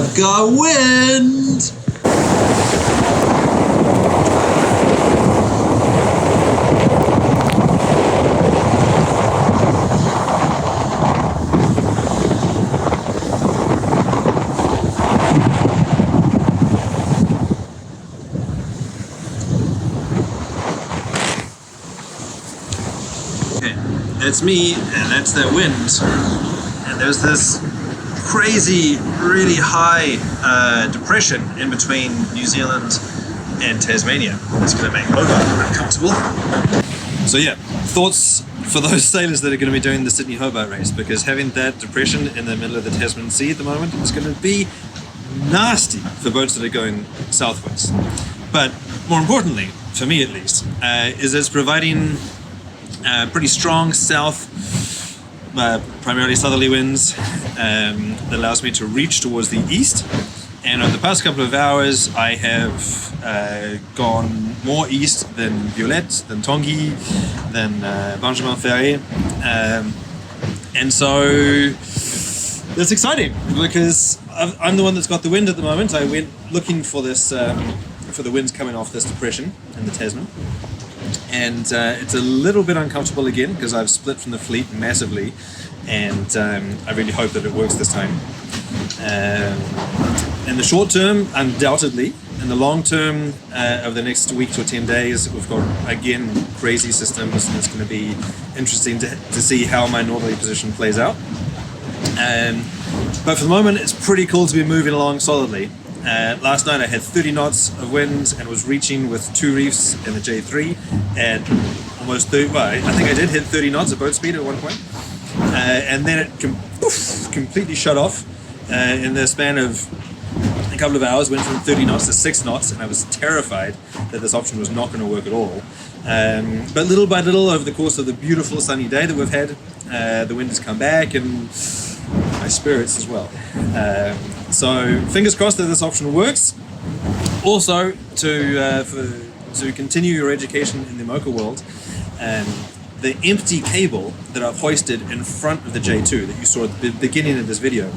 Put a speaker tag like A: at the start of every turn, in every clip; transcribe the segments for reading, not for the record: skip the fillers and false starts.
A: I've got wind! That's me, and that's that wind. And there's this crazy, really high depression in between New Zealand and Tasmania. It's going to make Hobart uncomfortable. So yeah, thoughts for those sailors that are going to be doing the Sydney-Hobart race, because having that depression in the middle of the Tasman Sea at the moment is going to be nasty for boats that are going southwards. But more importantly, for me at least, is it's providing pretty strong south, primarily southerly winds that allows me to reach towards the east. And over the past couple of hours, I have gone more east than Violette, than Tanguy, than Benjamin Ferré. And so that's exciting because I'm the one that's got the wind at the moment. I went looking for this, for the winds coming off this depression in the Tasman. And it's a little bit uncomfortable again because I've split from the fleet massively, and I really hope that it works this time. In the short term, undoubtedly. In the long term, over the next week to 10 days, we've got, again, crazy systems, and it's going to be interesting to see how my northerly position plays out. But for the moment, it's pretty cool to be moving along solidly. Last night I had 30 knots of wind and was reaching with 2 reefs in the J3 at almost 30, well, I think I did hit 30 knots of boat speed at one point. And then it completely shut off in the span of a couple of hours, went from 30 knots to 6 knots, and I was terrified that this option was not going to work at all. But little by little, over the course of the beautiful sunny day that we've had, the wind has come back, and my spirits as well. So fingers crossed that this option works. Also, to continue your education in the mocha world, the empty cable that I've hoisted in front of the J2 that you saw at the beginning of this video,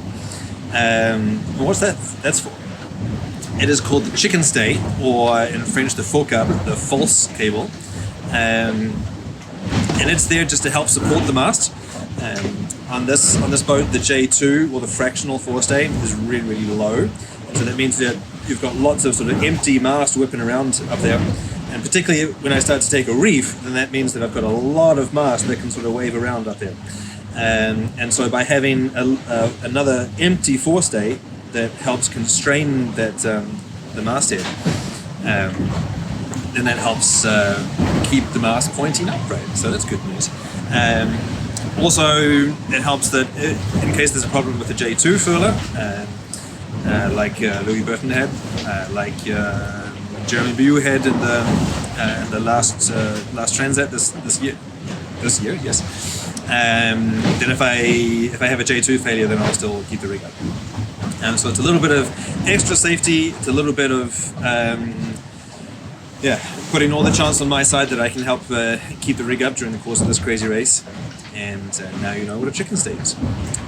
A: what's that's for? It is called the chicken stay, or in French the faux câble, the false cable, and it's there just to help support the mast. On this boat, the J2, or the fractional forestay, is really, really low. So that means that you've got lots of sort of empty mast whipping around up there. And particularly when I start to take a reef, then that means that I've got a lot of mast that can sort of wave around up there. And so by having another empty forestay that helps constrain that the masthead, then that helps keep the mast pointing upright. So that's good news. Also, it helps that in case there's a problem with the J2 furler, like Louis Burton had, like Jeremy Bu had in the last Transat this year, yes. Then if I have a J2 failure, then I'll still keep the rig up. So it's a little bit of extra safety. It's a little bit of putting all the chance on my side that I can help keep the rig up during the course of this crazy race. And now you know what a chicken stay is.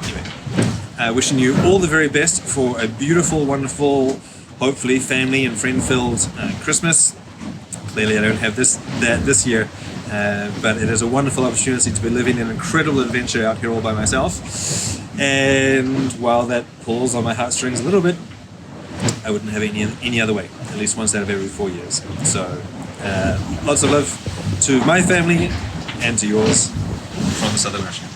A: Anyway, wishing you all the very best for a beautiful, wonderful, hopefully family and friend-filled Christmas. Clearly I don't have that this year, but it is a wonderful opportunity to be living an incredible adventure out here all by myself. And while that pulls on my heartstrings a little bit, I wouldn't have any other way, at least once out of every 4 years. So lots of love to my family and to yours from the Southern Ocean.